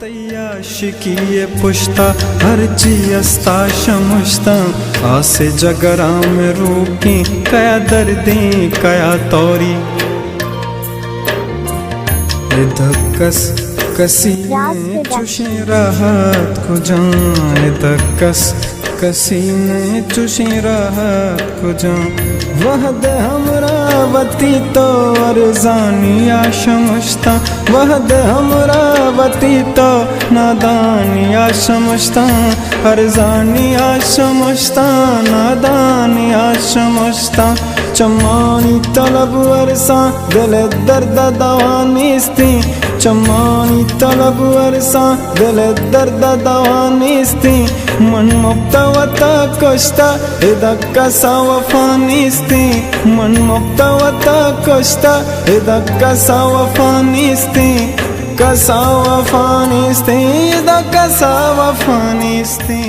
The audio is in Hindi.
तयाशिकीये पुश्ता हरची अस्ता शमुश्ता आसे जगरा में रूकी कया दर्दी कया तौरी धक्कस कसी ने चुशे राहत को जान धक्कस कसी ने चुशे राहत को जान वहद हमरावती तो अरजानिया शमुश्ता वहद हमरावती तो नादानिया शमुश्ता अरजानिया शमुश्ता नादानिया शमुश्ता चमानी तलब अरसा दिल दर्द दवानिस्ती चमानी तलब अरसा दिल दर्द दवानिस्ती मन मुक्तवता कष्टा इदक्कसा वफानिस्ती मन मुक्तवता कष्टा इदक्कसा वफानिस्ती कसा वफानिस्ती इदक्कसा वफानिस्ती।